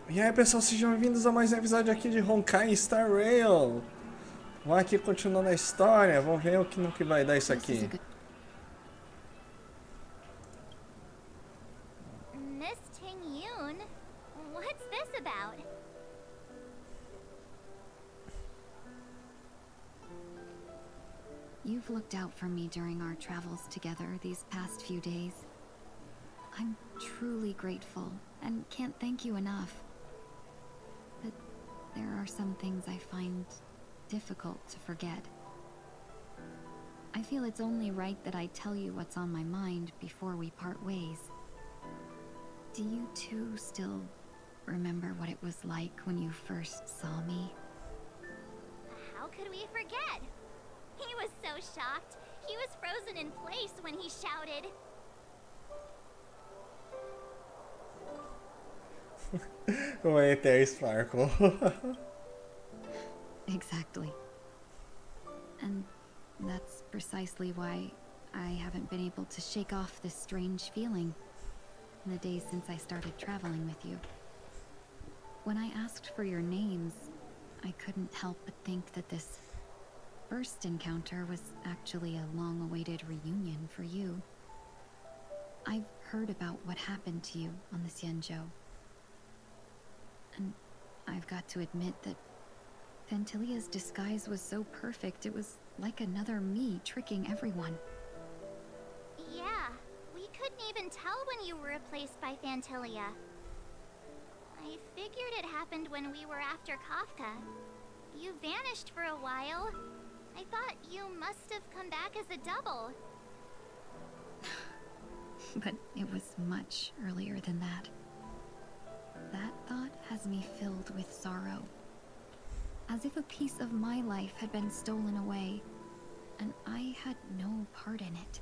E aí, pessoal, sejam bem-vindos a mais um episódio aqui de Honkai Star Rail. Vamos aqui continuando a história, vamos ver o que no que vai dar isso This is a aqui. good. Miss Ting Yoon? What's this about? You've looked out for me during our travels together these past few days. I'm truly grateful and can't thank you enough. But there are some things I find difficult to forget. I feel it's only right that I tell you what's on my mind before we part ways. Do you too still remember what it was like when you first saw me? How could we forget? He was so shocked. He was frozen in place when he shouted. Oi, there is Sparkle. Exactly. And that's precisely why I haven't been able to shake off this strange feeling in the days since I started traveling with you. When I asked for your names, I couldn't help but think that this first encounter was actually a long-awaited reunion for you. I've heard about what happened to you on the Xianzhou. And I've got to admit that Fantilia's disguise was so perfect, it was like another me tricking everyone. Yeah, we couldn't even tell when you were replaced by Fantilia. I figured it happened when we were after Kafka. You vanished for a while. I thought you must have come back as a double. But it was much earlier than that. That thought has me filled with sorrow. As if a piece of my life had been stolen away, and I had no part in it.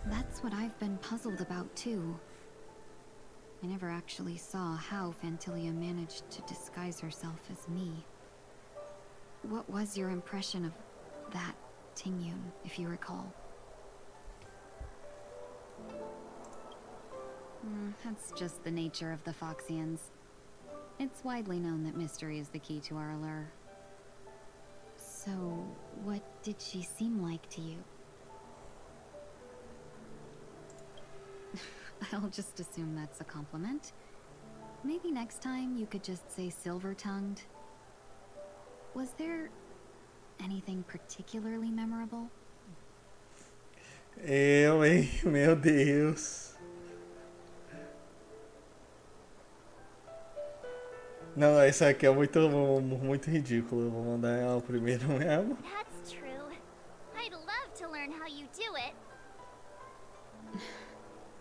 That's what I've been puzzled about too. I never actually saw how Fantilia managed to disguise herself as me. What was your impression of that Tingyun, if you recall? That's just the nature of the Foxians. It's widely known that mystery is the key to our allure. So, what did she seem like to you? I'll just assume that's a compliment. Maybe next time you could just say silver-tongued. Was there anything particularly memorable? Eu, hein? Meu Deus. Não, isso aqui é muito ridículo. Eu vou mandar ela primeiro mesmo. That's true. I'd love to learn how you do it.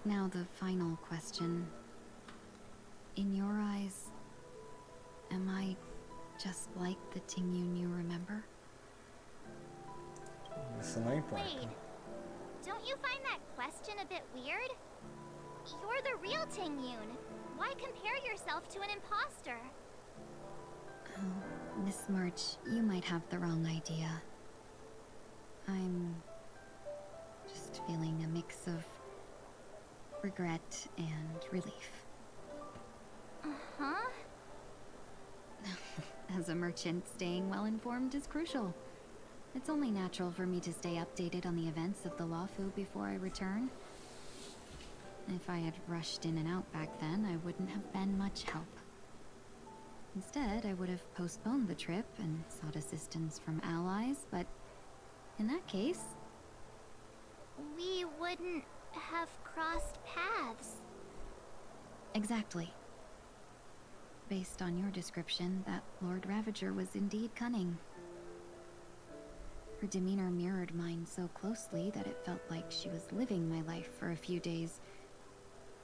Now the final question. In your eyes, am I just like the Tingyun you remember? Isso não importa. Wait, don't you find that question a bit weird? You're the real Ting Yoon. Why compare yourself to an imposter? Oh, Miss March, you might have the wrong idea. I'm just feeling a mix of regret and relief. Uh-huh. As a merchant, staying well-informed is crucial. It's only natural for me to stay updated on the events of the Luofu before I return. If I had rushed in and out back then, I wouldn't have been much help. Instead, I would have postponed the trip and sought assistance from allies, but in that case... We wouldn't have crossed paths. Exactly. Based on your description, that Lord Ravager was indeed cunning. Her demeanor mirrored mine so closely that it felt like she was living my life for a few days,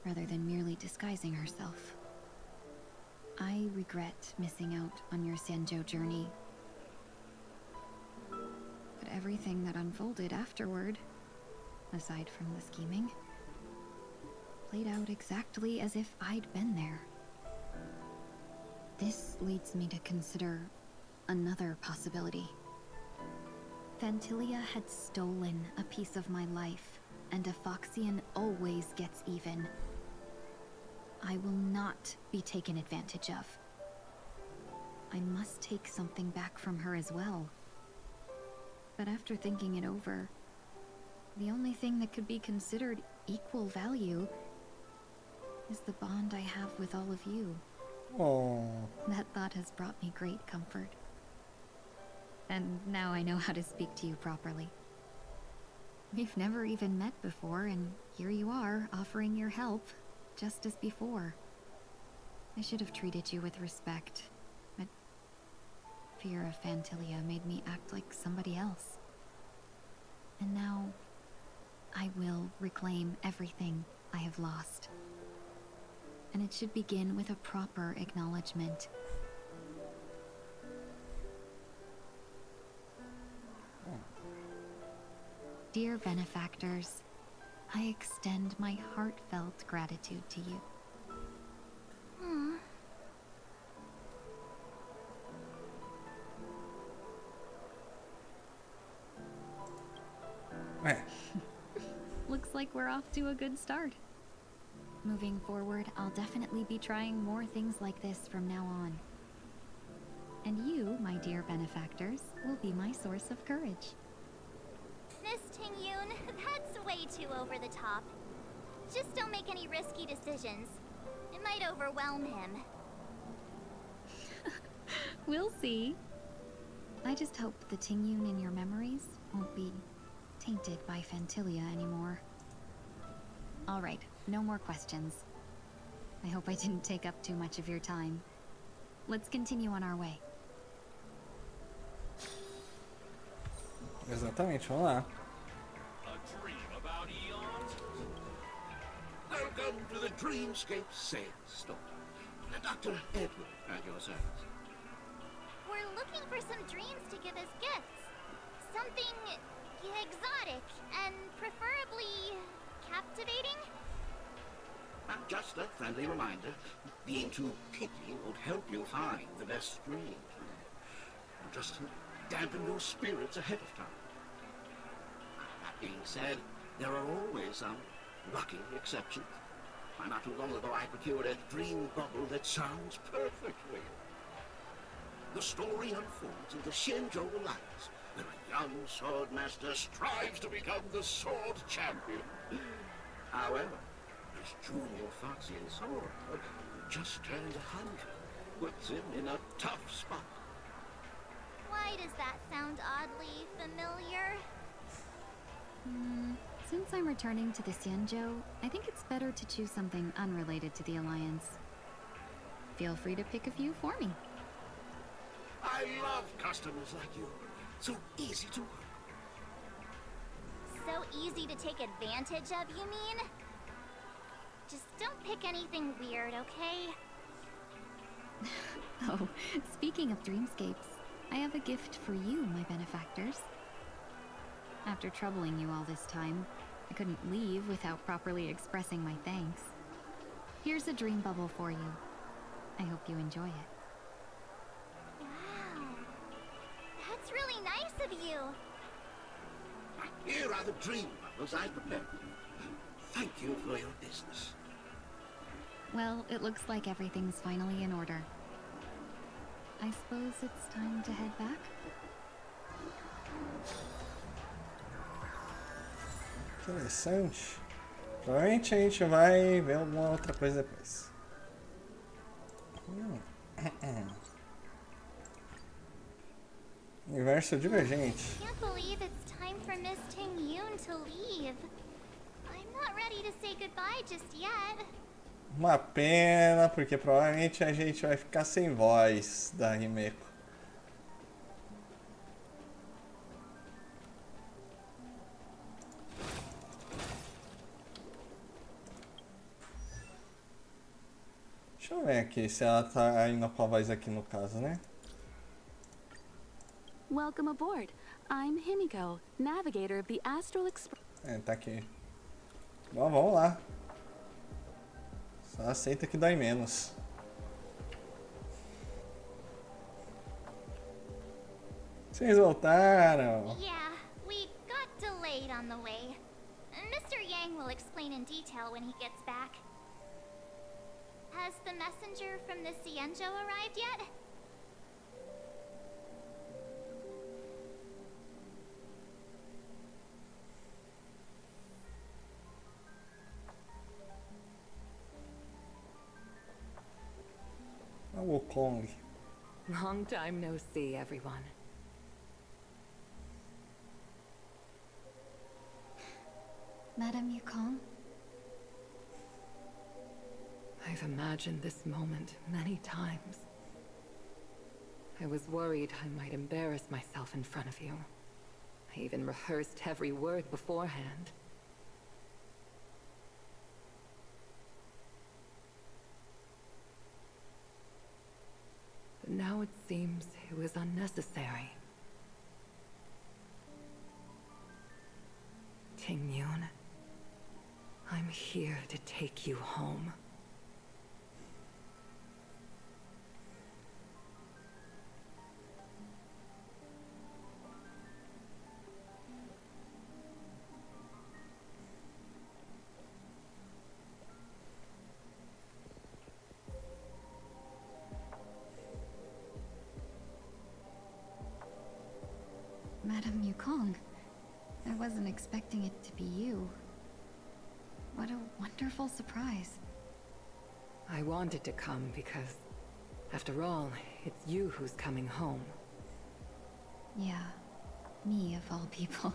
rather than merely disguising herself. I regret missing out on your Xianzhou journey. But everything that unfolded afterward, aside from the scheming, played out exactly as if I'd been there. This leads me to consider another possibility. Fantilia had stolen a piece of my life, and a Foxian always gets even. I will not be taken advantage of. I must take something back from her as well. But after thinking it over, the only thing that could be considered equal value is the bond I have with all of you. Oh. That thought has brought me great comfort. And now I know how to speak to you properly. We've never even met before, and here you are, offering your help, just as before. I should have treated you with respect, but fear of Phantilia made me act like somebody else. And now, I will reclaim everything I have lost. And it should begin with a proper acknowledgement. Dear benefactors, I extend my heartfelt gratitude to you. Looks like we're off to a good start. Moving forward, I'll definitely be trying more things like this from now on. And you, my dear benefactors, will be my source of courage. Miss Ting-Yoon, that's way too over the top. Just don't make any risky decisions. It might overwhelm him. We'll see. I just hope the Ting-Yoon in your memories won't be tainted by Phantilia anymore. Alright, no more questions. I hope I didn't take up too much of your time. Let's continue on our way. Exatamente, vamos lá. A dream about eons? Welcome to the Dreamscape sales store. Dr. Edward at your service. We're looking for some dreams to give as gifts. Something exotic and preferably captivating. And just a friendly reminder, being too picky won't help you find the best dream. Just to dampen your spirits ahead of time. That being said, there are always some lucky exceptions. Why, not too long ago I procured a dream bubble that sounds perfect for you. The story unfolds in the Shenzhou Alliance, where a young sword master strives to become the sword champion. However, his junior Foxian sword, who just turned 100, puts him in a tough spot. Why does that sound oddly familiar? Since I'm returning to the Xianzhou, I think it's better to choose something unrelated to the Alliance. Feel free to pick a few for me. I love customers like you. So easy to work. So easy to take advantage of, you mean? Just don't pick anything weird, okay? Oh, speaking of dreamscapes, I have a gift for you, my benefactors. After troubling you all this time, I couldn't leave without properly expressing my thanks. Here's a dream bubble for you. I hope you enjoy it. Wow. That's really nice of you. Here are the dream bubbles I prepared. Thank you for your business. Well, it looks like everything's finally in order. I suppose it's time to head back? Interessante. Provavelmente a gente vai ver alguma outra coisa depois. Universo divergente. Can't believe it's time for Miss Ting-Yoon to leave. I'm not ready to say goodbye just yet. Uma pena, porque provavelmente a gente vai ficar sem voz da Himeko. Deixa eu ver aqui se ela tá indo com a voz aqui no caso, né? Welcome aboard. I'm Himiko, navigator of the Astral Express. É, tá aqui. Bom, vamos lá. Só aceita que dói menos. Vocês voltaram. Yeah, we got delayed on the way. Mr. Yang will explain in detail when he gets back. Has the messenger from the Cienjo arrived yet? A Wukong. Long time no see, everyone. Madame Yukong? I've imagined this moment many times. I was worried I might embarrass myself in front of you. I even rehearsed every word beforehand. But now it seems it was unnecessary. Ting-Yun, I'm here to take you home. Madame Yukong, I wasn't expecting it to be you. What a wonderful surprise. I wanted to come because, after all, it's you who's coming home. Yeah, me of all people.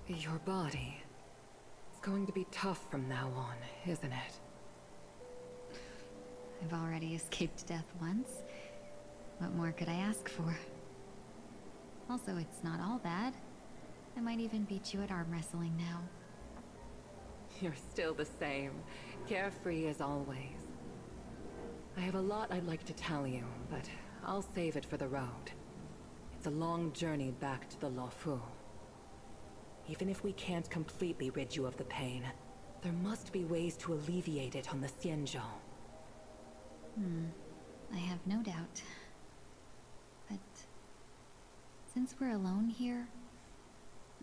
Your body. It's going to be tough from now on, isn't it? I've already escaped death once. What more could I ask for? Also, it's not all bad. I might even beat you at arm wrestling now. You're still the same, carefree as always. I have a lot I'd like to tell you, but I'll save it for the road. It's a long journey back to the Luofu. Even if we can't completely rid you of the pain, there must be ways to alleviate it on the Xianzhou. I have no doubt. But since we're alone here,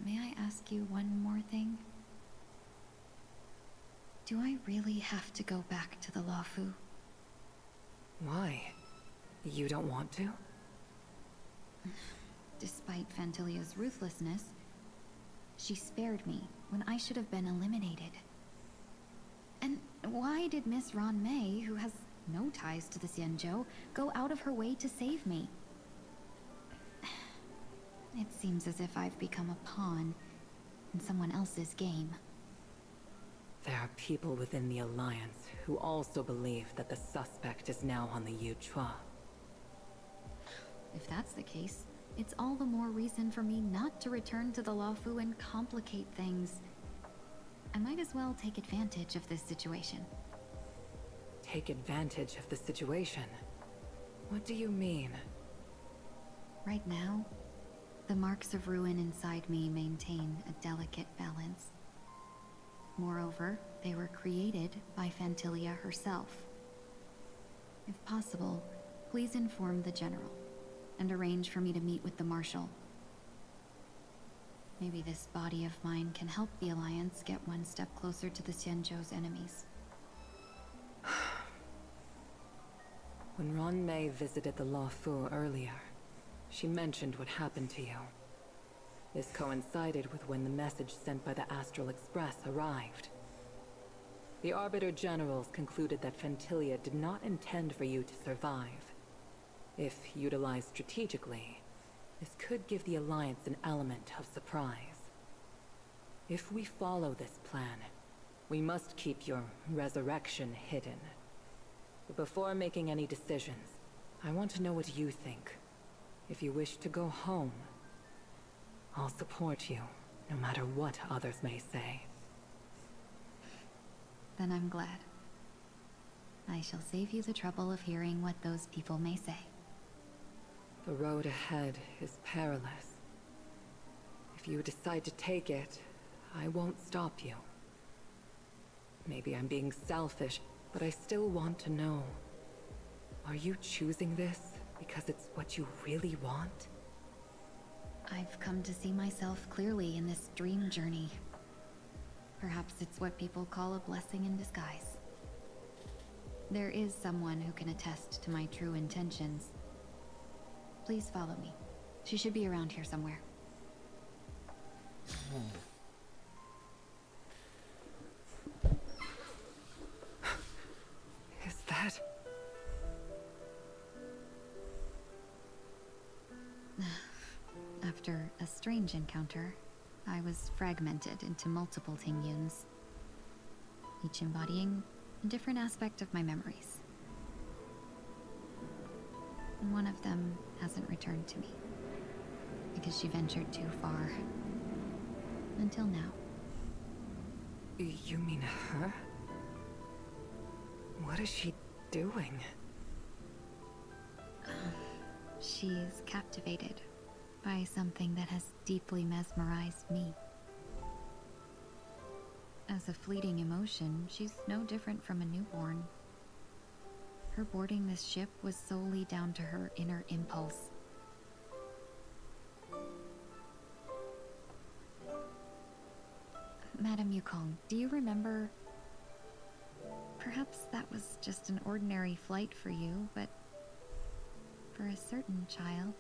may I ask you one more thing? Do I really have to go back to the Luofu? Why? You don't want to? Despite Fantilia's ruthlessness, she spared me when I should have been eliminated. And why did Miss Ron Mei, who has no ties to the Xianzhou, go out of her way to save me? It seems as if I've become a pawn in someone else's game. There are people within the Alliance who also believe that the suspect is now on the Yuchua. If that's the case, it's all the more reason for me not to return to the Luofu and complicate things. I might as well take advantage of this situation. Take advantage of the situation? What do you mean? Right now, the marks of ruin inside me maintain a delicate balance. Moreover, they were created by Fantilia herself. If possible, please inform the General and arrange for me to meet with the Marshal. Maybe this body of mine can help the Alliance get one step closer to the Xianzhou's enemies. When Ron Mei visited the Luofu earlier, she mentioned what happened to you. This coincided with when the message sent by the Astral Express arrived. The Arbiter Generals concluded that Fantilia did not intend for you to survive. If utilized strategically, this could give the Alliance an element of surprise. If we follow this plan, we must keep your resurrection hidden. But before making any decisions, I want to know what you think. If you wish to go home, I'll support you, no matter what others may say. Then I'm glad. I shall save you the trouble of hearing what those people may say. The road ahead is perilous. If you decide to take it, I won't stop you. Maybe I'm being selfish, but I still want to know. Are you choosing this because it's what you really want? I've come to see myself clearly in this dream journey. Perhaps it's what people call a blessing in disguise. There is someone who can attest to my true intentions. Please follow me. She should be around here somewhere. Is that... After a strange encounter, I was fragmented into multiple Tingyuns, each embodying a different aspect of my memories. And one of them hasn't returned to me, because she ventured too far. Until now. You mean her? What is she doing? She's captivated by something that has deeply mesmerized me. As a fleeting emotion, she's no different from a newborn. Her boarding this ship was solely down to her inner impulse. Madame Yukong, do you remember? Perhaps that was just an ordinary flight for you, but for a certain child,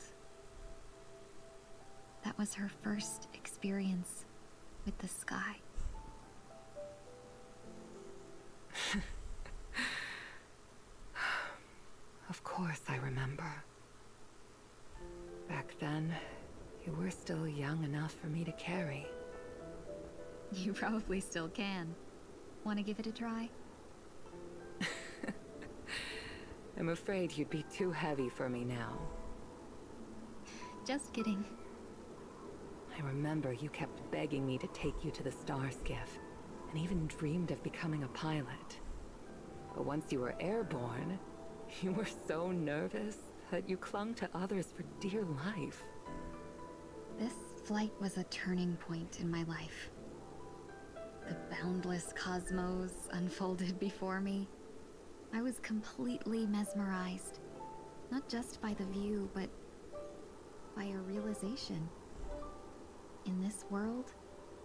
that was her first experience with the sky. Of course I remember. Back then, you were still young enough for me to carry. You probably still can. Want to give it a try? I'm afraid you'd be too heavy for me now. Just kidding. I remember you kept begging me to take you to the star skiff, and even dreamed of becoming a pilot. But once you were airborne, you were so nervous that you clung to others for dear life. This flight was a turning point in my life. The boundless cosmos unfolded before me. I was completely mesmerized, not just by the view, but by a realization. In this world,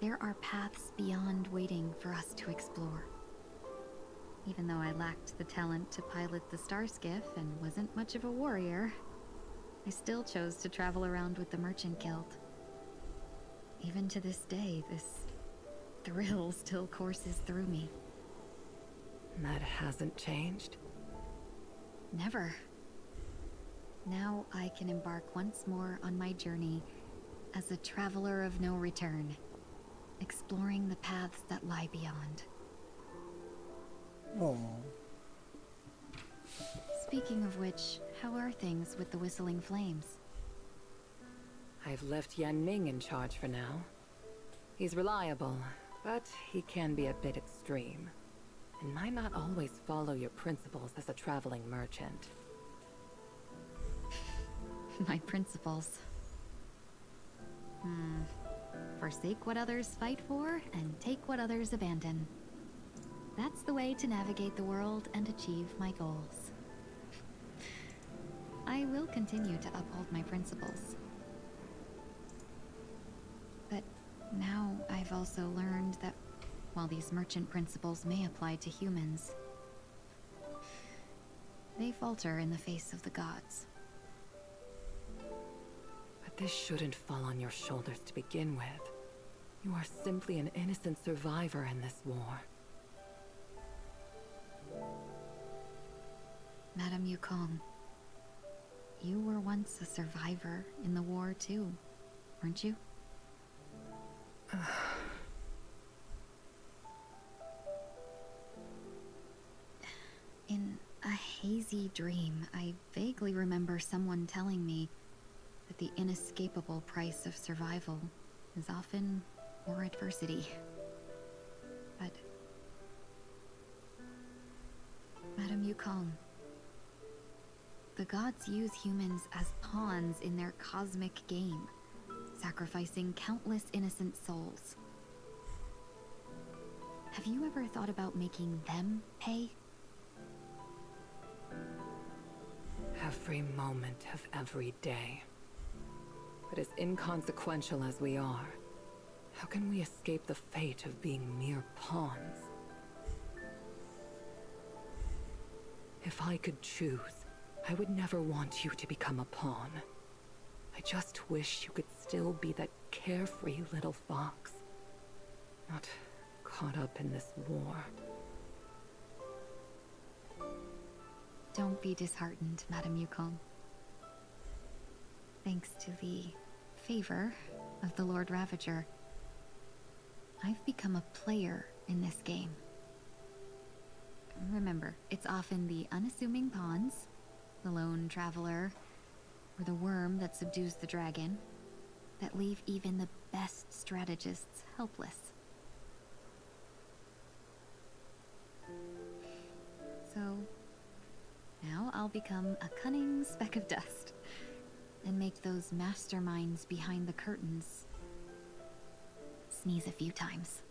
there are paths beyond waiting for us to explore. Even though I lacked the talent to pilot the star skiff and wasn't much of a warrior, I still chose to travel around with the Merchant Guild. Even to this day, this thrill still courses through me. That hasn't changed? Never. Now I can embark once more on my journey as a traveler of no return, exploring the paths that lie beyond. Oh. Speaking of which, how are things with the Whistling Flames? I've left Yan Ming in charge for now. He's reliable, but he can be a bit extreme, and might not always follow your principles as a traveling merchant. My principles. Forsake what others fight for, and take what others abandon. That's the way to navigate the world and achieve my goals. I will continue to uphold my principles. But now I've also learned that while these merchant principles may apply to humans, they falter in the face of the gods. But this shouldn't fall on your shoulders to begin with. You are simply an innocent survivor in this war. Madame Yukong, you were once a survivor in the war too, weren't you? In a hazy dream, I vaguely remember someone telling me that the inescapable price of survival is often more adversity. But Madame Yukong, the gods use humans as pawns in their cosmic game, sacrificing countless innocent souls. Have you ever thought about making them pay? Every moment of every day. But as inconsequential as we are, how can we escape the fate of being mere pawns? If I could choose, I would never want you to become a pawn. I just wish you could still be that carefree little fox. Not caught up in this war. Don't be disheartened, Madame Yukon. Thanks to the favor of the Lord Ravager, I've become a player in this game. Remember, it's often the unassuming pawns, the lone traveler, or the worm that subdues the dragon, that leave even the best strategists helpless. So, now I'll become a cunning speck of dust, and make those masterminds behind the curtains sneeze a few times.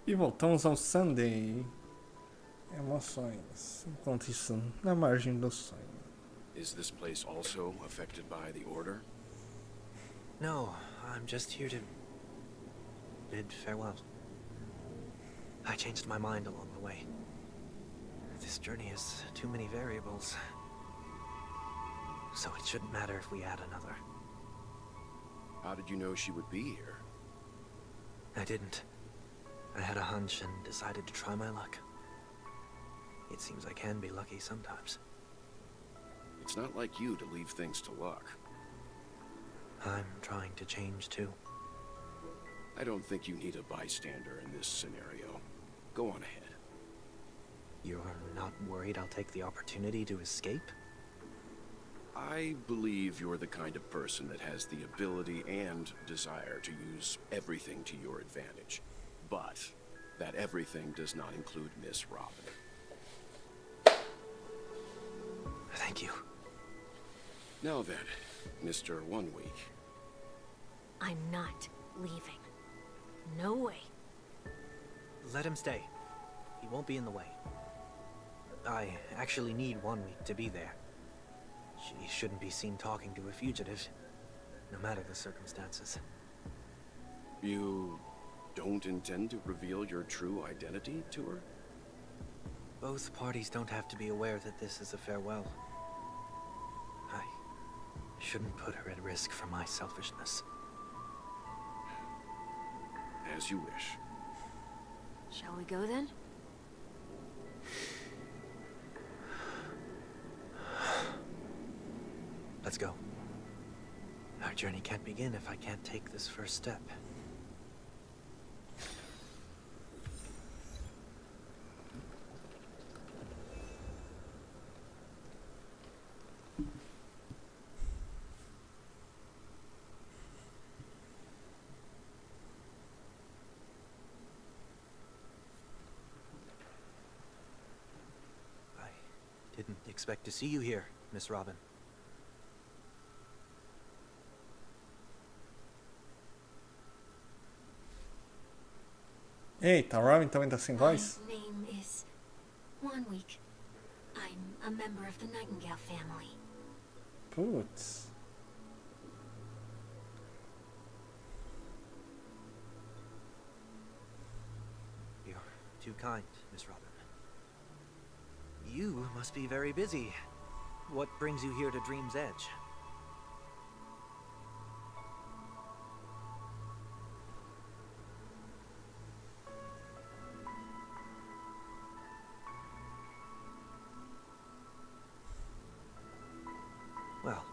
E voltamos ao Sunday. Emoções. Enquanto isso, na margem do sonho. Is this place also affected by the Order? No, I'm just here to bid farewell. I changed my mind along the way. This journey has too many variables. So it shouldn't matter if we add another. How did you know she would be here? I didn't. I had a hunch and decided to try my luck. It seems I can be lucky sometimes. It's not like you to leave things to luck. I'm trying to change too. I don't think you need a bystander in this scenario. Go on ahead. You're not worried I'll take the opportunity to escape? I believe you're the kind of person that has the ability and desire to use everything to your advantage. But that everything does not include Miss Robin. Thank you. Now then, Mr. 1 Week. I'm not leaving. No way. Let him stay. He won't be in the way. I actually need 1 week to be there. She shouldn't be seen talking to a fugitive, no matter the circumstances. You don't intend to reveal your true identity to her? Both parties don't have to be aware that this is a farewell. I shouldn't put her at risk for my selfishness. As you wish. Shall we go then? Let's go. Our journey can't begin if I can't take this first step. I didn't expect to see you here, Miss Robin. Eita, Robin também tá sem voz? My name is 1 Week. I'm a member of the Nightingale family. Putz. You're too kind, Miss Robin. You must be very busy. What brings you here to Dream's Edge? Well,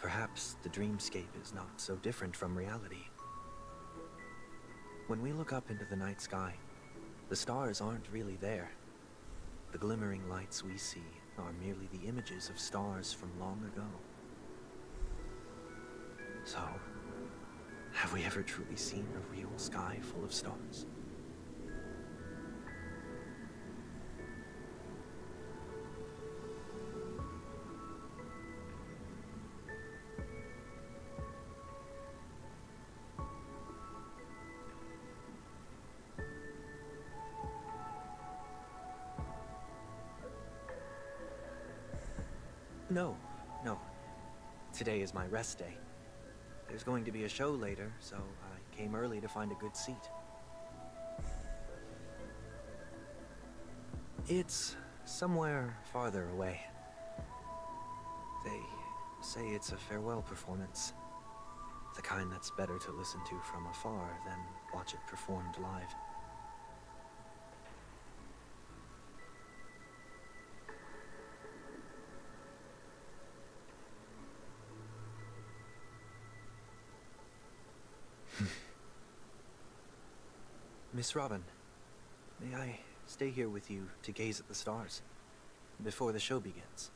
perhaps the dreamscape is not so different from reality. When we look up into the night sky, the stars aren't really there. The glimmering lights we see are merely the images of stars from long ago. So, have we ever truly seen a real sky full of stars? No, no. Today is my rest day. There's going to be a show later, so I came early to find a good seat. It's somewhere farther away. They say it's a farewell performance. The kind that's better to listen to from afar than watch it performed live. Miss Robin, may I stay here with you to gaze at the stars before the show begins?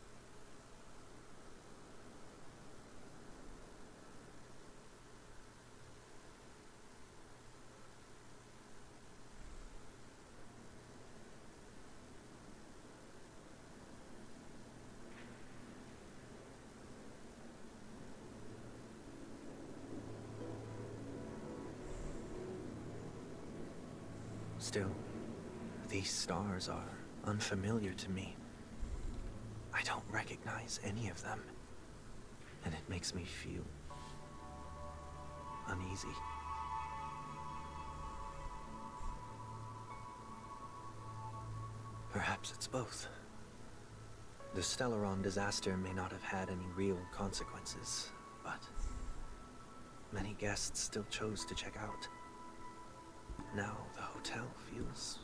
Still, these stars are unfamiliar to me. I don't recognize any of them, and it makes me feel uneasy. Perhaps it's both. The Stellaron disaster may not have had any real consequences, but many guests still chose to check out. Now the hotel feels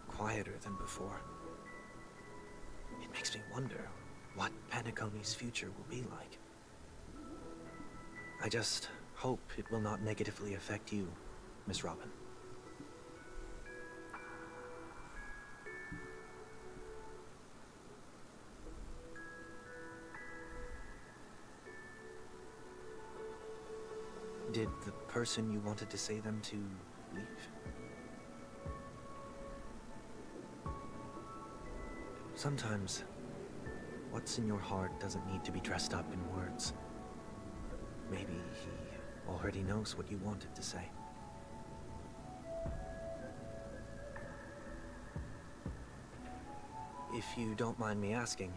quieter than before. It makes me wonder what Penacony's future will be like. I just hope it will not negatively affect you, Miss Robin. Did the person you wanted to say them to leave? Sometimes, what's in your heart doesn't need to be dressed up in words. Maybe he already knows what you wanted to say. If you don't mind me asking,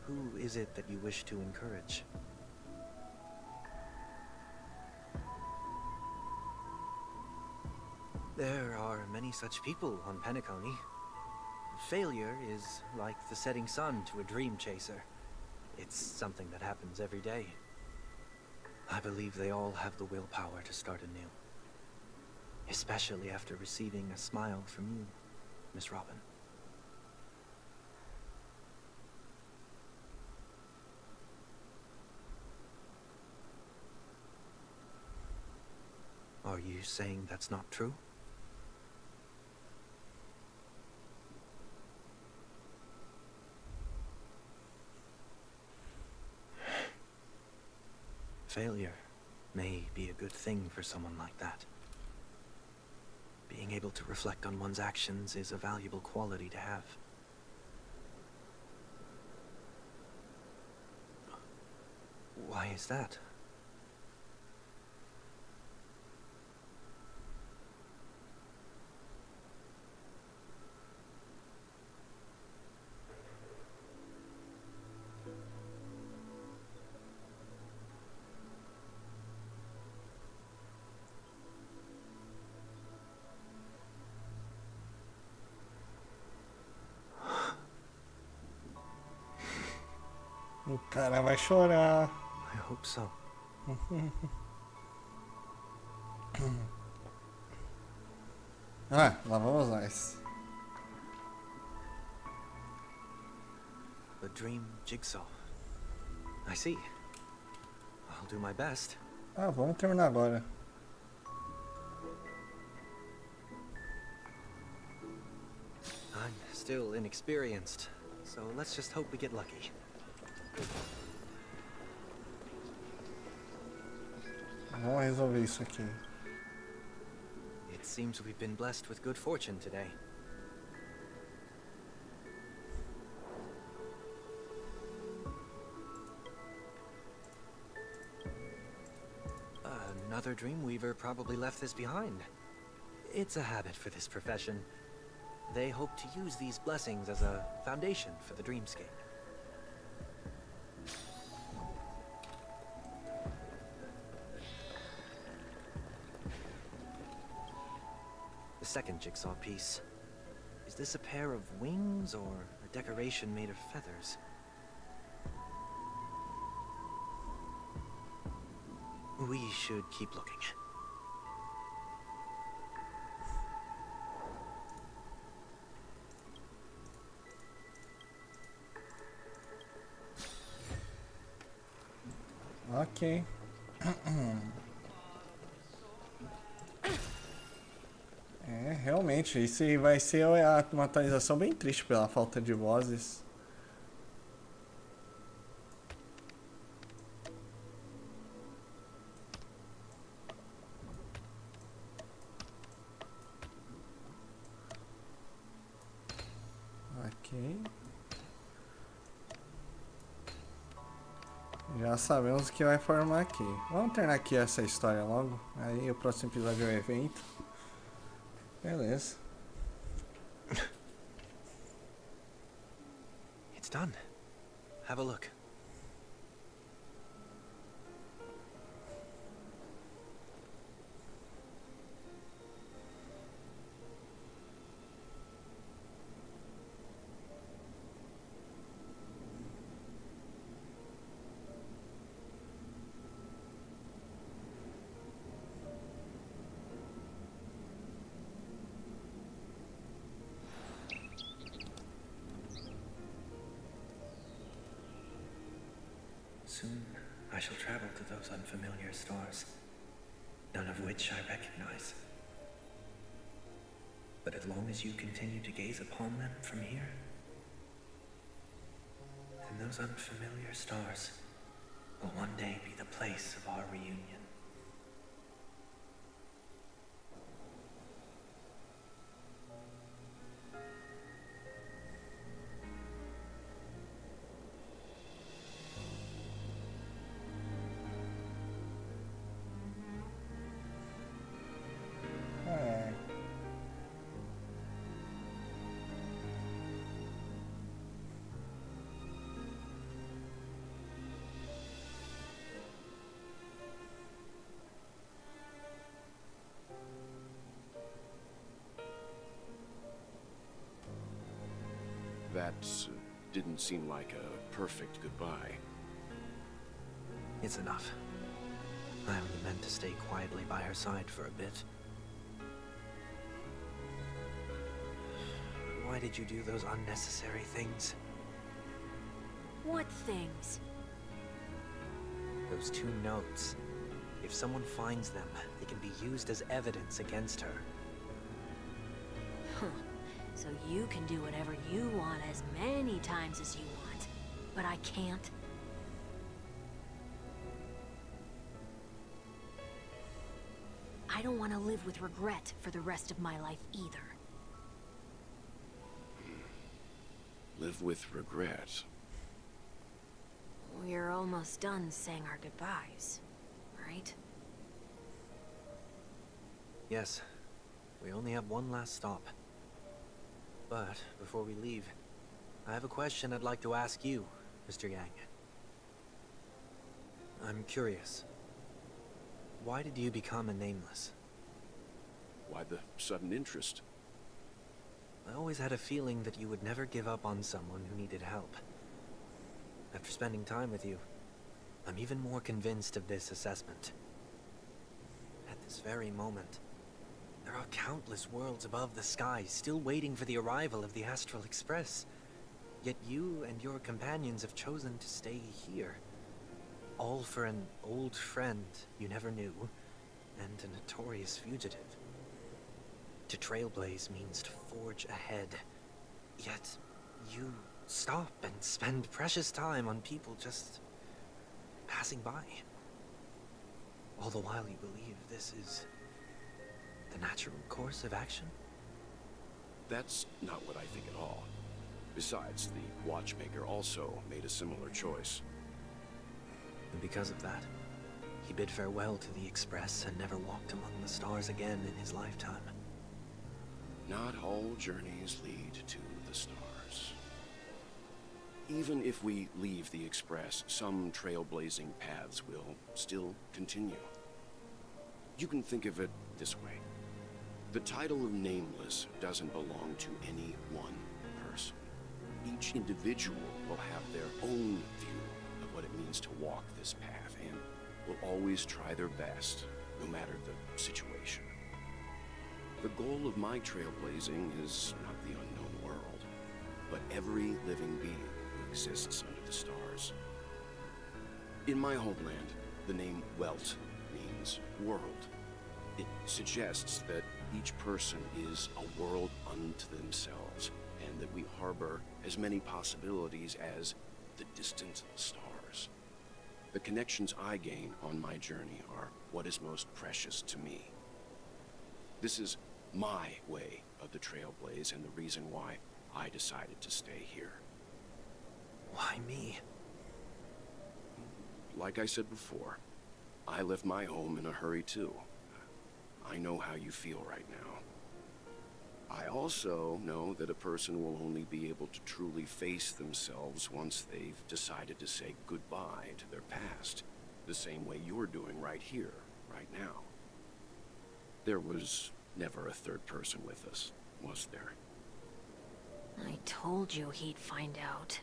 who is it that you wish to encourage? There are many such people on Penacony. Failure is like the setting sun to a dream chaser. It's something that happens every day. I believe they all have the willpower to start anew. Especially after receiving a smile from you, Miss Robin. Are you saying that's not true? Failure may be a good thing for someone like that. Being able to reflect on one's actions is a valuable quality to have. Why is that? O cara vai chorar. I hope so. Ah, lá vamos nós. The dream jigsaw. I see. I'll do my best. Ah, vamos terminar agora. I'm still inexperienced, so let's just hope we get lucky. Vamos resolver isso aqui. It seems we've been blessed with good fortune today. Another Dreamweaver probably left this behind. It's a habit for this profession. They hope to use these blessings as a foundation for the dreamscape. second jigsaw piece. Is this a pair of wings or a decoration made of feathers? We should keep looking. Ok. É, realmente, isso aí vai ser uma atualização bem triste pela falta de vozes. Ok. Já sabemos o que vai formar aqui. Vamos terminar aqui essa história logo. Aí o próximo episódio é o evento. Beleza. It's done. Have a look. Soon, I shall travel to those unfamiliar stars, none of which I recognize. But as long as you continue to gaze upon them from here, then those unfamiliar stars will one day be the place of our reunion. É. That didn't seem like a perfect goodbye. It's enough. I only meant to stay quietly by her side for a bit. Why did you do those unnecessary things? What things? Those 2 notes. If someone finds them, they can be used as evidence against her. Huh. So you can do whatever you want as many times as you want, but I can't. I don't want to live with regret for the rest of my life either. Live with regret. We're almost done saying our goodbyes, right? Yes. We only have one last stop. But before we leave, I have a question I'd like to ask you, Mr. Yang. I'm curious. Why did you become a nameless? Why the sudden interest? I always had a feeling that you would never give up on someone who needed help. After spending time with you, I'm even more convinced of this assessment. At this very moment, there are countless worlds above the sky still waiting for the arrival of the Astral Express. Yet you and your companions have chosen to stay here. All for an old friend you never knew, and a notorious fugitive. To trailblaze means to forge ahead. Yet, you stop and spend precious time on people just passing by. All the while you believe this is the natural course of action? That's not what I think at all. Besides, the watchmaker also made a similar choice. And because of that, he bid farewell to the Express and never walked among the stars again in his lifetime. Not all journeys lead to the stars. Even if we leave the Express, some trailblazing paths will still continue. You can think of it this way. The title of Nameless doesn't belong to any one person. Each individual will have their own view of what it means to walk this path and will always try their best, no matter the situation. The goal of my trailblazing is not the unknown world, but every living being who exists under the stars. In my homeland, the name Welt means world. It suggests that each person is a world unto themselves, and that we harbor as many possibilities as the distant stars. The connections I gain on my journey are what is most precious to me. This is my way of the Trailblaze and the reason why I decided to stay here. Why me? Like I said before, I left my home in a hurry too. I know how you feel right now. I also know that a person will only be able to truly face themselves once they've decided to say goodbye to their past, the same way you're doing right here, right now. There was never a third person with us, was there? I told you he'd find out.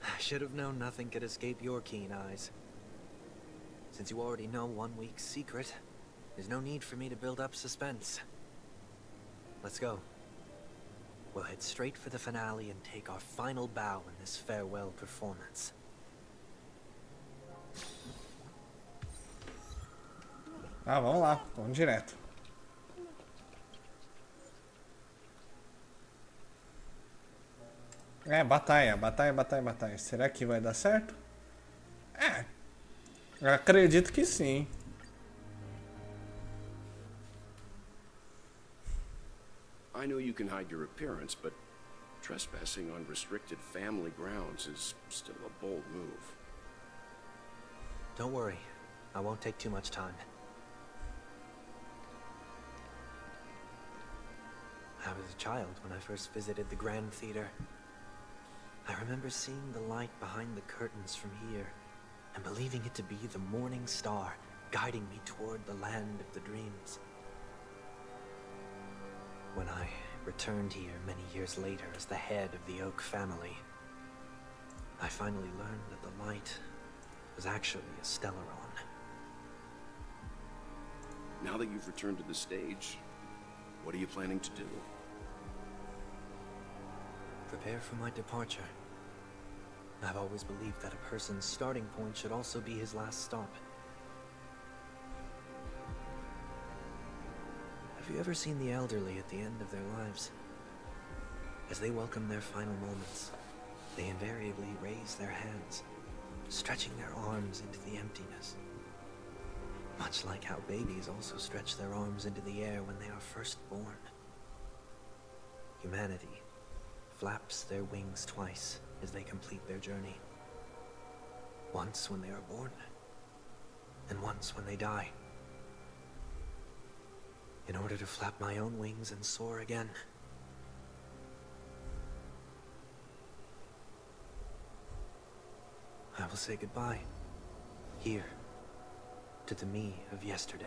I should have known nothing could escape your keen eyes. Since you already know one week's secret, there's no need for me to build up suspense. Let's go. We'll head straight for the finale and take our final bow in this farewell performance. Ah, vamos lá, vamos direto. É, batalha, batalha, batalha, batalha. Será que vai dar certo? É, eu acredito que sim. I know you can hide your appearance, but trespassing on restricted family grounds is still a bold move. Don't worry, I won't take too much time. I was a child when I first visited the Grand Theater. I remember seeing the light behind the curtains from here, and believing it to be the morning star guiding me toward the land of the dreams. When I returned here many years later as the head of the Oak family, I finally learned that the light was actually a Stellaron. Now that you've returned to the stage, what are you planning to do? Prepare for my departure. I've always believed that a person's starting point should also be his last stop. Have you ever seen the elderly at the end of their lives? As they welcome their final moments, they invariably raise their hands, stretching their arms into the emptiness. Much like how babies also stretch their arms into the air when they are first born. Humanity flaps their wings twice as they complete their journey. Once when they are born, and once when they die. In order to flap my own wings and soar again. I will say goodbye, here, to the me of yesterday.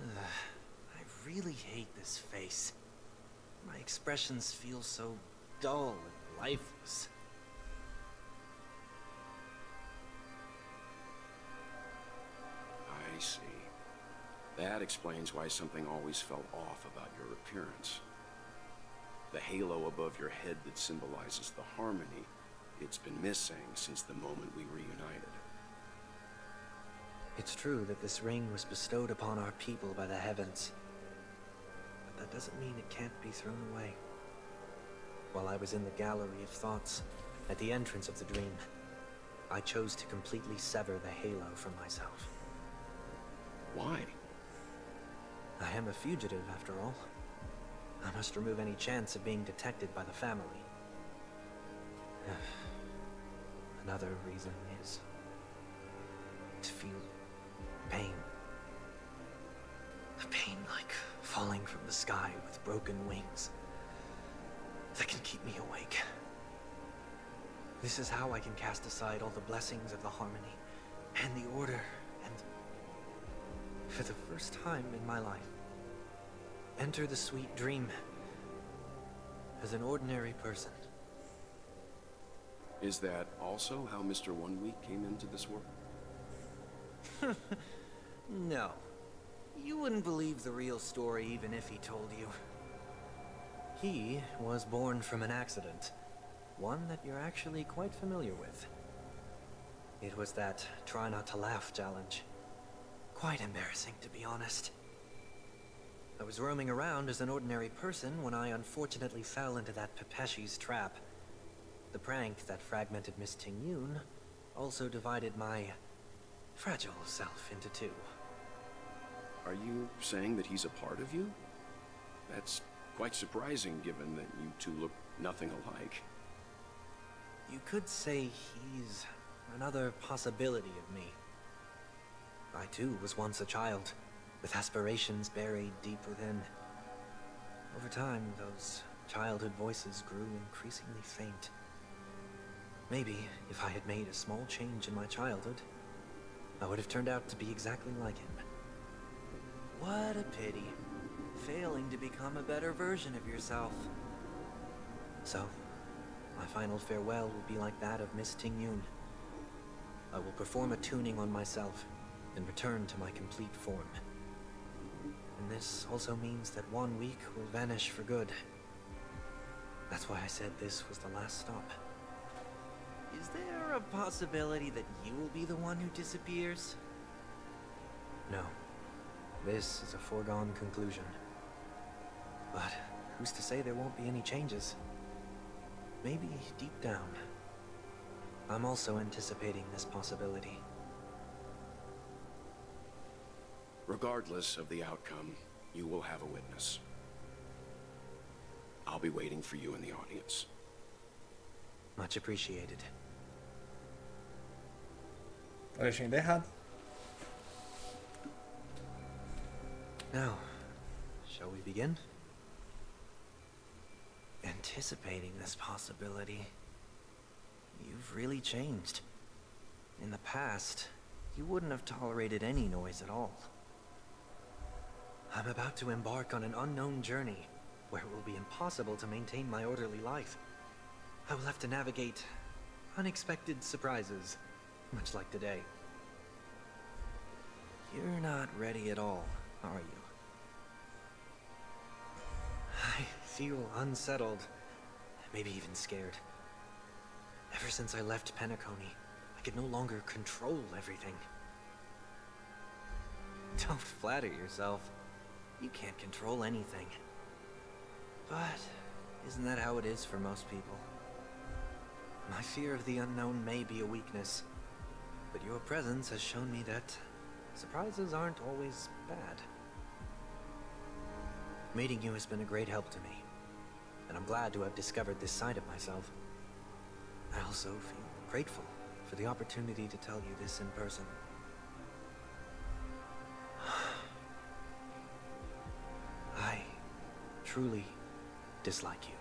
I really hate this face. My expressions feel so dull and lifeless. I see. That explains why something always felt off about your appearance. The halo above your head that symbolizes the harmony, it's been missing since the moment we reunited. It's true that this ring was bestowed upon our people by the heavens. But that doesn't mean it can't be thrown away. While I was in the gallery of thoughts, at the entrance of the dream, I chose to completely sever the halo from myself. Why? I am a fugitive, after all. I must remove any chance of being detected by the family. Another reason is to feel pain. A pain like falling from the sky with broken wings that can keep me awake. This is how I can cast aside all the blessings of the harmony and the Order, and for the first time in my life, enter the sweet dream as an ordinary person. Is that also how Mr. One Week came into this world? No. You wouldn't believe the real story even if he told you. He was born from an accident. One that you're actually quite familiar with. It was that try not to laugh challenge. Quite embarrassing, to be honest. I was roaming around as an ordinary person when I unfortunately fell into that Pepeshi's trap. The prank that fragmented Miss Ting-Yun also divided my fragile self into two. Are you saying that he's a part of you? That's quite surprising given that you two look nothing alike. You could say he's another possibility of me. I too was once a child, with aspirations buried deep within. Over time, those childhood voices grew increasingly faint. Maybe if I had made a small change in my childhood, I would have turned out to be exactly like him. What a pity. Failing to become a better version of yourself. So, my final farewell will be like that of Miss Ting-Yun. I will perform a tuning on myself and return to my complete form. And this also means that 1 week will vanish for good. That's why I said this was the last stop. Is there a possibility that you will be the one who disappears? No. This is a foregone conclusion. But who's to say there won't be any changes? Maybe deep down, I'm also anticipating this possibility. Regardless of the outcome, you will have a witness. I'll be waiting for you in the audience. Much appreciated. Legenda errada. Now, shall we begin? Anticipating this possibility, you've really changed. In the past, you wouldn't have tolerated any noise at all. I'm about to embark on an unknown journey, where it will be impossible to maintain my orderly life. I will have to navigate unexpected surprises, much like today. You're not ready at all, are you? I feel unsettled, maybe even scared. Ever since I left Penacony, I could no longer control everything. Don't flatter yourself. You can't control anything. But isn't that how it is for most people? My fear of the unknown may be a weakness, but your presence has shown me that surprises aren't always bad. Meeting you has been a great help to me, and I'm glad to have discovered this side of myself. I also feel grateful for the opportunity to tell you this in person. I truly dislike you.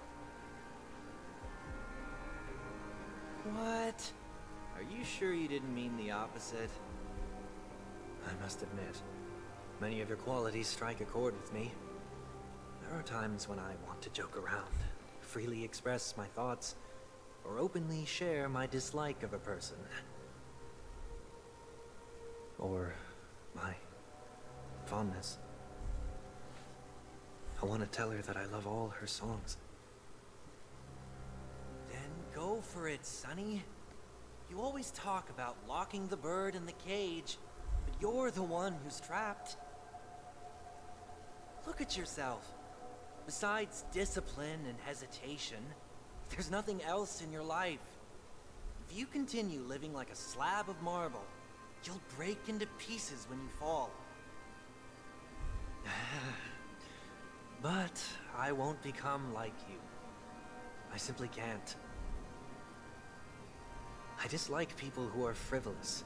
What? Are you sure you didn't mean the opposite? I must admit, many of your qualities strike a chord with me. There are times when I want to joke around, freely express my thoughts, or openly share my dislike of a person. Or my fondness. I want to tell her that I love all her songs. Then go for it, Sonny. You always talk about locking the bird in the cage, but you're the one who's trapped. Look at yourself. Besides discipline and hesitation, there's nothing else in your life. If you continue living like a slab of marble, you'll break into pieces when you fall. But I won't become like you. I simply can't. I dislike people who are frivolous.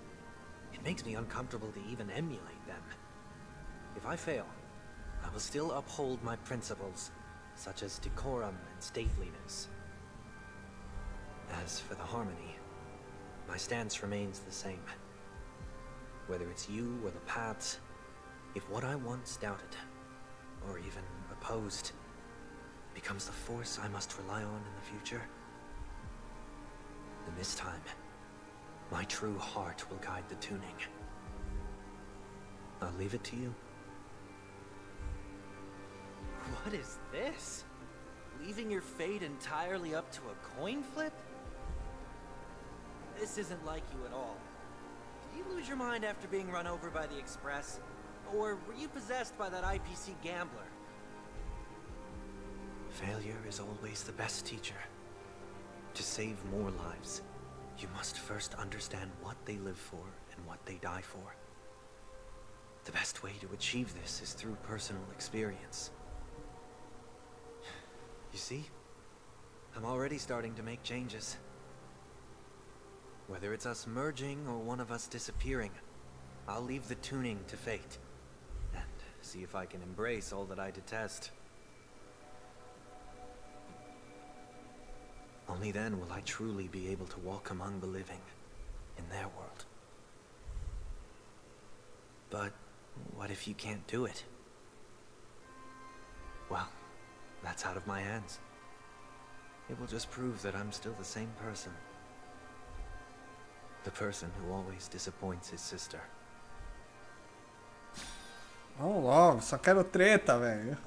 It makes me uncomfortable to even emulate them. If I fail, I will still uphold my principles, such as decorum and stateliness. As for the harmony, my stance remains the same. Whether it's you or the paths, if what I once doubted, or even opposed, becomes the force I must rely on in the future, then this time, my true heart will guide the tuning. I'll leave it to you. What is this? Leaving your fate entirely up to a coin flip? This isn't like you at all. Did you lose your mind after being run over by the Express? Or were you possessed by that IPC gambler? Failure is always the best teacher. To save more lives, you must first understand what they live for and what they die for. The best way to achieve this is through personal experience. You see, I'm already starting to make changes. Whether it's us merging or one of us disappearing, I'll leave the tuning to fate, and see if I can embrace all that I detest. Only then will I truly be able to walk among the living, in their world. But what if you can't do it? Well, that's out of my hands. It will just prove that I'm still the same person. The person who always disappoints his sister. Vamos logo, só quero treta, velho.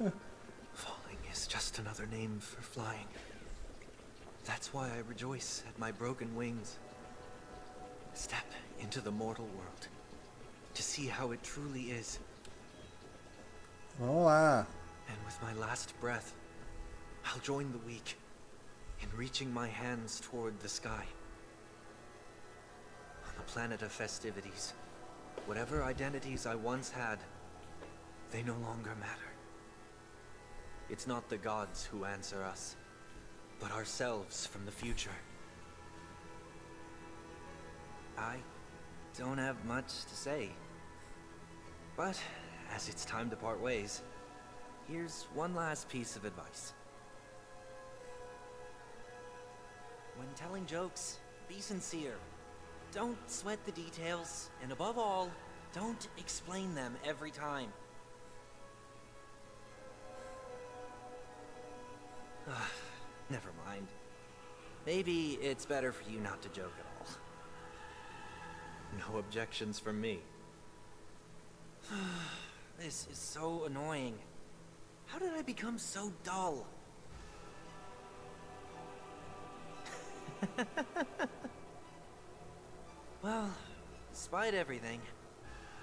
Falling is just another name for flying. That's why I rejoice at my broken wings. Step into the mortal world to see how it truly is. Vamos lá. And with my last breath, I'll join the weak in reaching my hands toward the sky. On the planet of festivities, whatever identities I once had, they no longer matter. It's not the gods who answer us, but ourselves from the future. I don't have much to say, but as it's time to part ways, here's one last piece of advice. When telling jokes, be sincere. Don't sweat the details, and above all, don't explain them every time. Never mind. Maybe it's better for you not to joke at all. No objections from me. This is so annoying. How did I become so dull? Well, despite everything,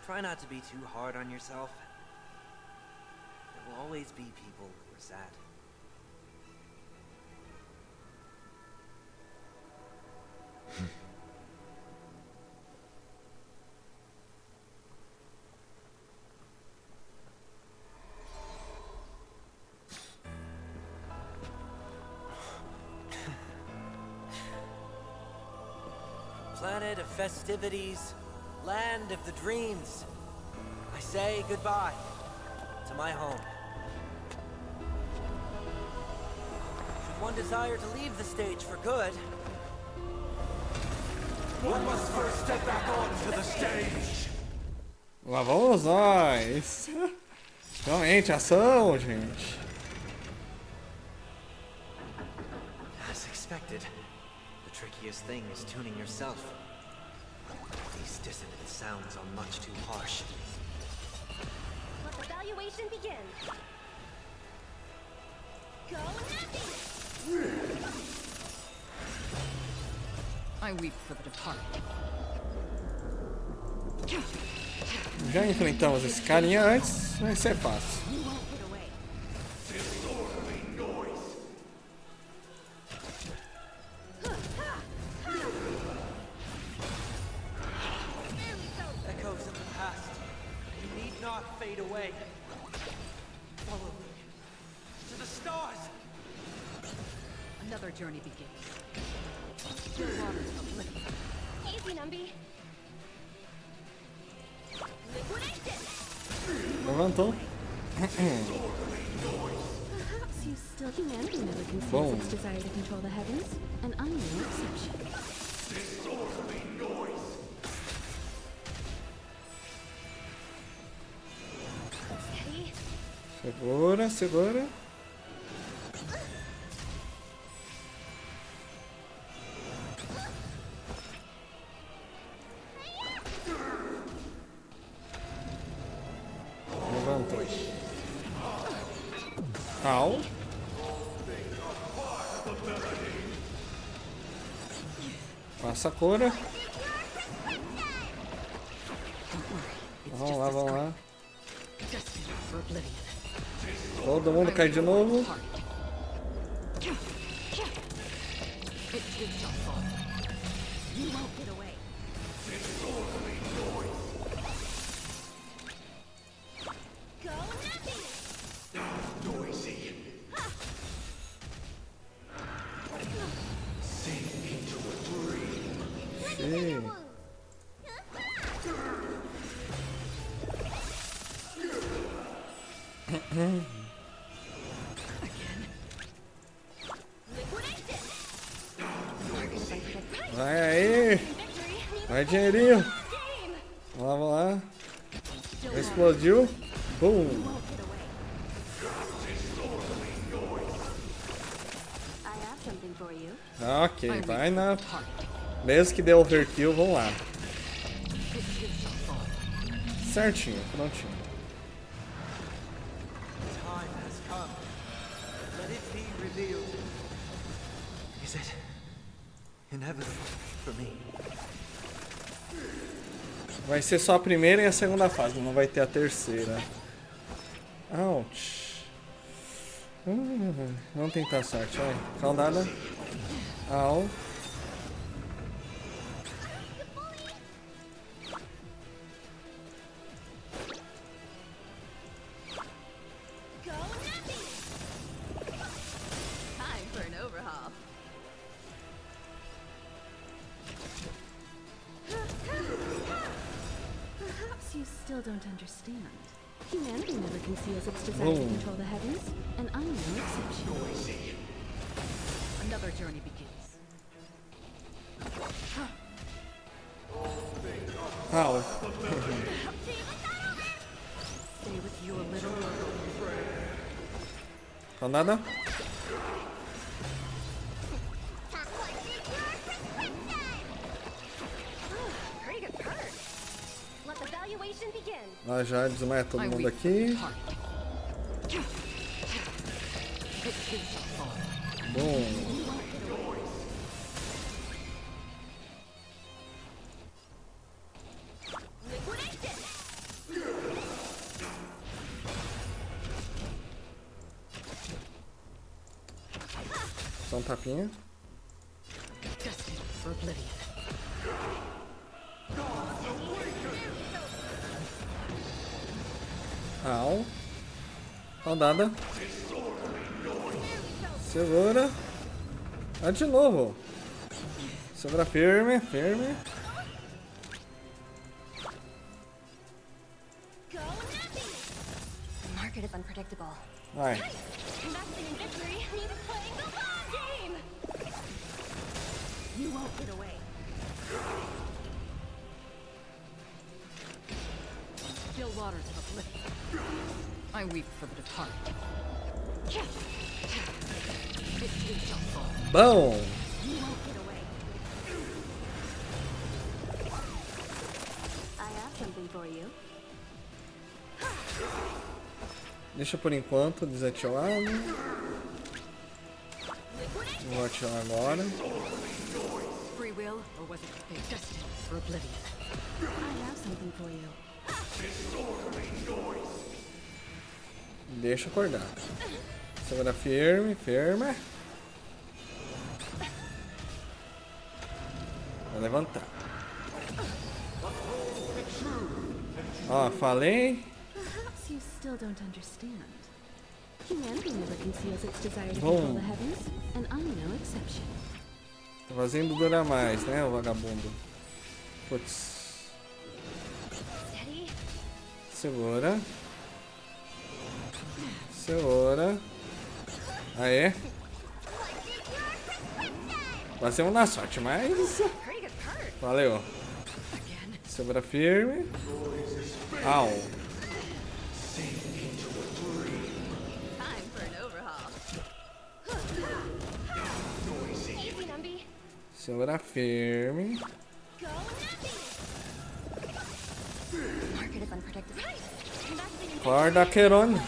try not to be too hard on yourself. There will always be people who are sad. Planet of festivities, land of the dreams. I say goodbye to my home. Should one desire to leave the stage for good, one must first step back onto the stage. Lá vamos nós. Realmente, ação, gente. As expected, the trickiest thing is tuning yourself. These dissonant sounds are much too harsh. Let the evaluation begin. Go happy! I weep for the departed. Já enfrentamos esse carinha antes, vai ser fácil. Echoes of the past. You need not fade away. Follow me to the stars. Another journey begins. The waters of oblivion. Easy, Numby. Levantou. Perhaps you still humanity never conceals its desire to control the heavens, and I'm no exception. Segura, segura. Levanta. Au. Passa a cura. Vamos lá, vamos lá. Todo mundo cai de novo. Sim. Vai aí! Vai, dinheirinho! Vamos lá! Explodiu! Boom! Ok, vai na... Mesmo que dê overkill, vamos lá. Certinho, prontinho. Time has come. Let it be revealed. Is it inevitable for me? Vai ser só a primeira e a segunda fase, não vai ter a terceira. Ouch. Vamos tentar a sorte, vai. Caldada. Au. You still don't understand. Humanity never conceals its desire to control the heavens, and I'm no exception. Another journey begins. Au. Stay with your little Caldada. Nós já desmaia todo mundo aqui. Bom. Só um tapinha. Au. Rodada. Segura. Ah, de novo. Segura firme, firme. The market is unpredictable. Vai. Investing in victory means playing the long game. You won't get away. Still waters of oblivion. I weep for the departed. Bom. You won't get away. I have something for you. Deixa por enquanto desativado. Vou ativar agora. Free will, or was it fate destined for oblivion? I have something for you. Deixa acordar. Segura firme, firme. Vou levantar. Ó, falei. Perhaps you still don't understand. Humanity never conceals its desire to control the heavens, and I'm no exception. Tá fazendo durar mais, né, o vagabundo? Putz. Segura. Segura. Aê. Passemos na sorte, mas... Valeu. Segura firme. Au. Segura firme. Market is unpredictable. Acorda, Queron.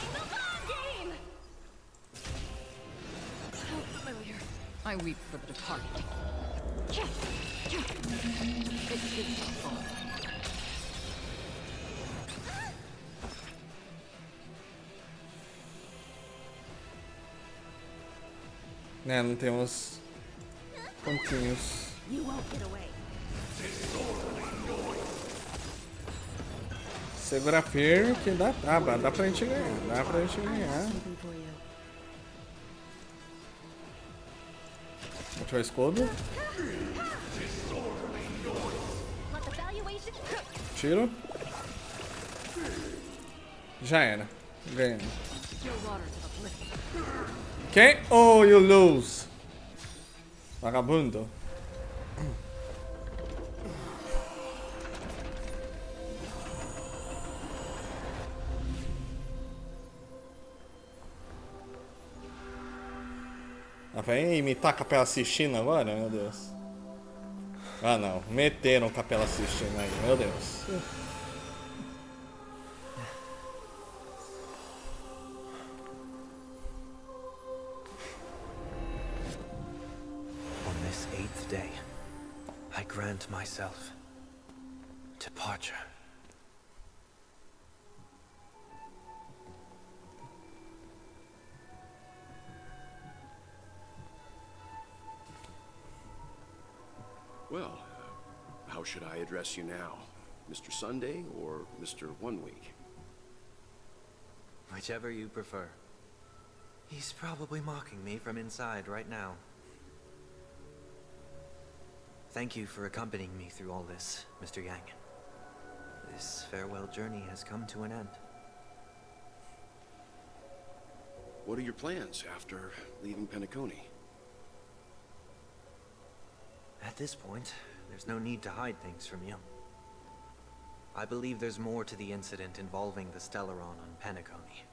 I weep for the departed. Né, não tem uns pontinhos. You won't get away. Segura firme que dá. Ah, dá pra gente ganhar. Dá pra gente ganhar. Something for you. Ativa o escudo. Tiro. Já era. Ganhamos. Quem? Oh, you lose. Vagabundo. Ah, vai imitar a Capela Sistina agora? Meu Deus. Ah, não. Meteram Capela Sistina aí. Meu Deus. On this 8th day, I grant myself departure. Well, how should I address you now? Mr. Sunday or Mr. 1 Week? Whichever you prefer. He's probably mocking me from inside right now. Thank you for accompanying me through all this, Mr. Yang. This farewell journey has come to an end. What are your plans after leaving Penacony? At this point, there's no need to hide things from you. I believe there's more to the incident involving the Stellaron on Penacony.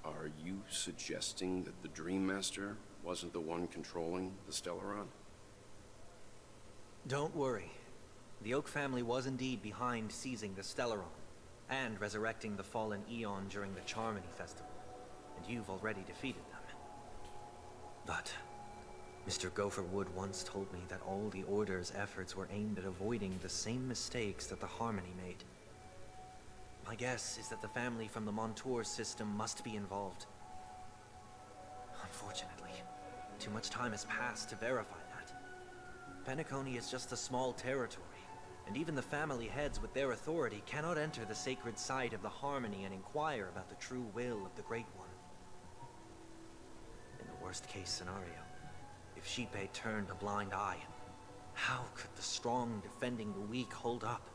Are you suggesting that the Dream Master wasn't the one controlling the Stellaron? Don't worry. The Oak family was indeed behind seizing the Stellaron, and resurrecting the fallen Eon during the Charmony Festival, and you've already defeated them. But Mr. Gopher Wood once told me that all the Order's efforts were aimed at avoiding the same mistakes that the Harmony made. My guess is that the family from the Montour system must be involved. Unfortunately, too much time has passed to verify that. Penacony is just a small territory, and even the family heads with their authority cannot enter the sacred site of the Harmony and inquire about the true will of the Great One. In the worst-case scenario, if Xipe turned a blind eye, how could the strong defending the weak hold up?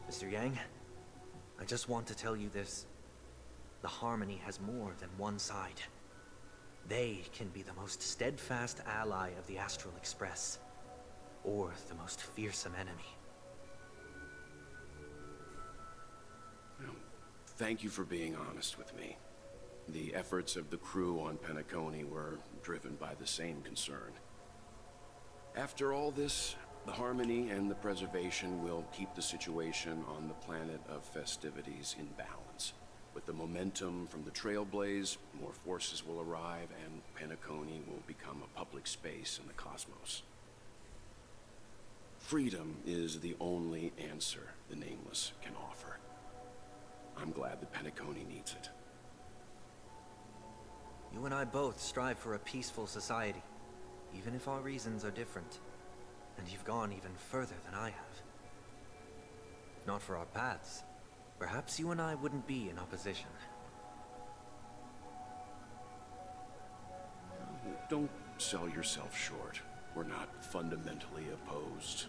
Mr. Yang, I just want to tell you this. The Harmony has more than one side. They can be the most steadfast ally of the Astral Express, or the most fearsome enemy. Well, thank you for being honest with me. The efforts of the crew on Penacony were driven by the same concern. After all this, the Harmony and the Preservation will keep the situation on the planet of festivities in balance. With the momentum from the Trailblaze, more forces will arrive, and Penacony will become a public space in the cosmos. Freedom is the only answer the Nameless can offer. I'm glad that Penacony needs it. You and I both strive for a peaceful society, even if our reasons are different. And you've gone even further than I have. If not for our paths, perhaps you and I wouldn't be in opposition. Don't sell yourself short. We're not fundamentally opposed.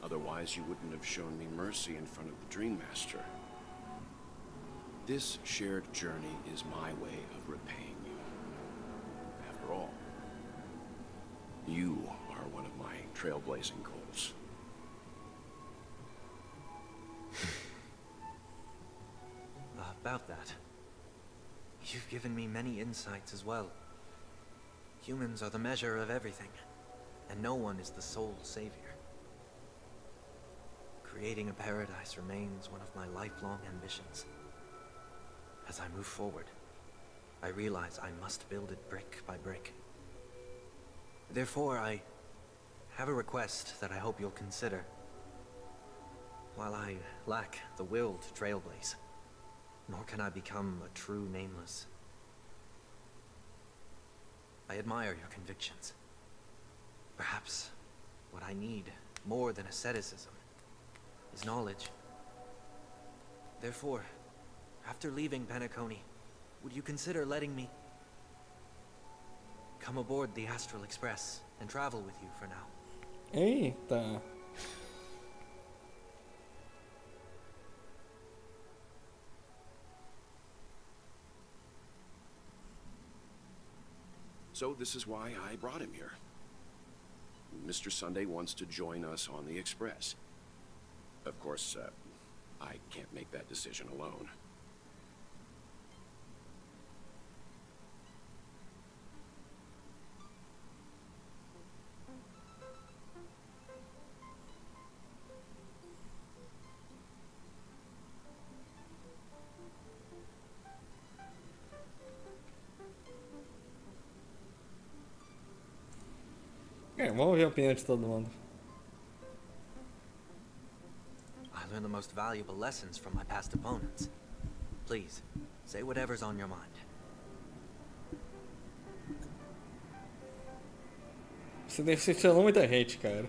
Otherwise, you wouldn't have shown me mercy in front of the Dream Master. This shared journey is my way of repaying you. After all, you are one of my trailblazing goals. About that, you've given me many insights as well. Humans are the measure of everything, and no one is the sole savior. Creating a paradise remains one of my lifelong ambitions. As I move forward, I realize I must build it brick by brick. Therefore, I have a request that I hope you'll consider. While I lack the will to trailblaze, nor can I become a true nameless, I admire your convictions. Perhaps what I need, more than asceticism, is knowledge. Therefore, after leaving Penacony, would you consider letting me come aboard the Astral Express and travel with you for now? Eita. So this is why I brought him here. Mr. Sunday wants to join us on the Express. Of course, I can't make that decision alone. Vamos ver a opinião de todo mundo. I learned the most valuable lessons from my past opponents. Please, say whatever's on your mind. Você decepcionou muita gente, cara.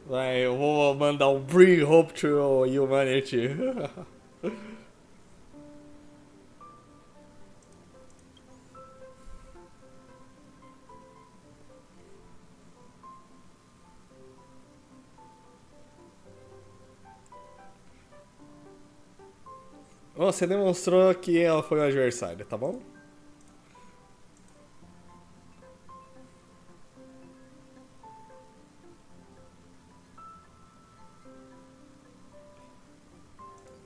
Vai, eu vou mandar um Bring Hope to Humanity. Você demonstrou que ela foi o adversário, tá bom?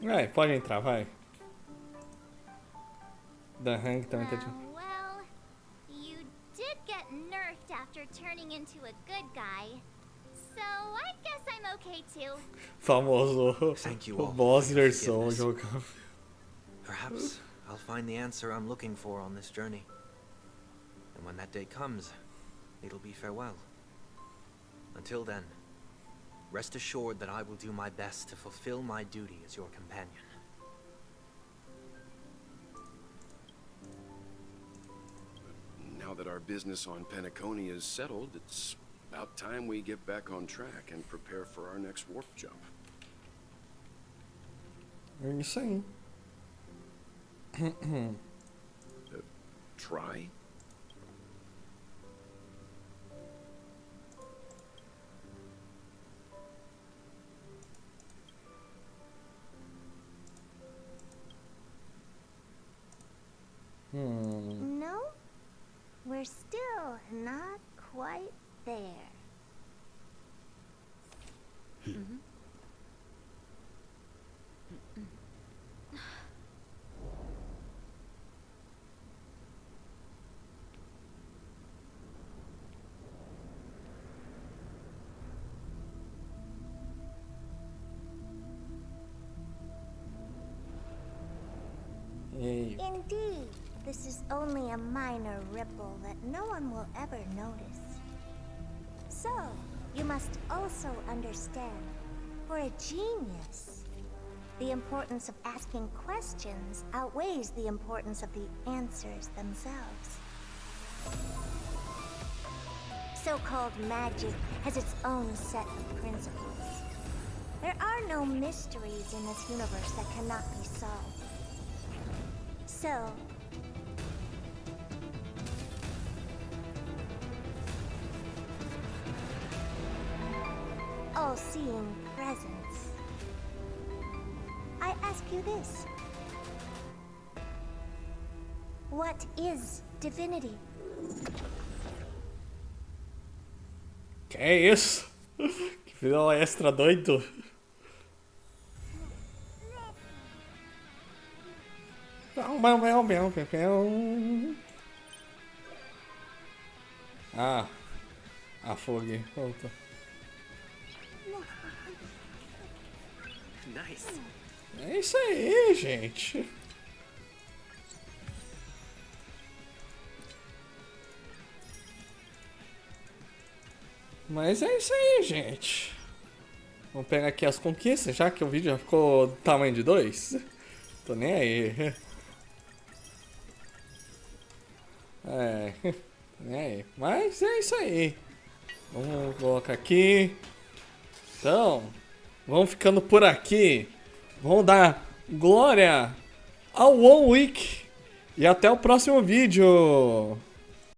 Vai, pode entrar, vai. The Hang também tá de... Well, you did get nerfed after turning into a good guy. So I guess I'm okay too. Famoso boss versão jogável. Perhaps I'll find the answer I'm looking for on this journey. And when that day comes, it'll be farewell. Until then, rest assured that I will do my best to fulfill my duty as your companion. Now that our business on Penacony is settled, it's about time we get back on track and prepare for our next warp jump. What are you saying? Try? No, we're still not quite there. Indeed, this is only a minor ripple that no one will ever notice. So, you must also understand, for a genius, the importance of asking questions outweighs the importance of the answers themselves. So-called magic has its own set of principles. There are no mysteries in this universe that cannot be solved. So, all-seeing presence, I ask you this. What is divinity? Que é isso? Que Virou extra doido. Ah, afoguei. Volta. Nice. É isso aí, gente. Mas é isso aí, gente. Vamos pegar aqui as conquistas, já que o vídeo já ficou do tamanho de 2. Tô nem aí. É, tô nem aí. Mas é isso aí. Vamos colocar aqui. Então, vamos ficando por aqui. Vamos dar glória ao One Week. E até o próximo vídeo.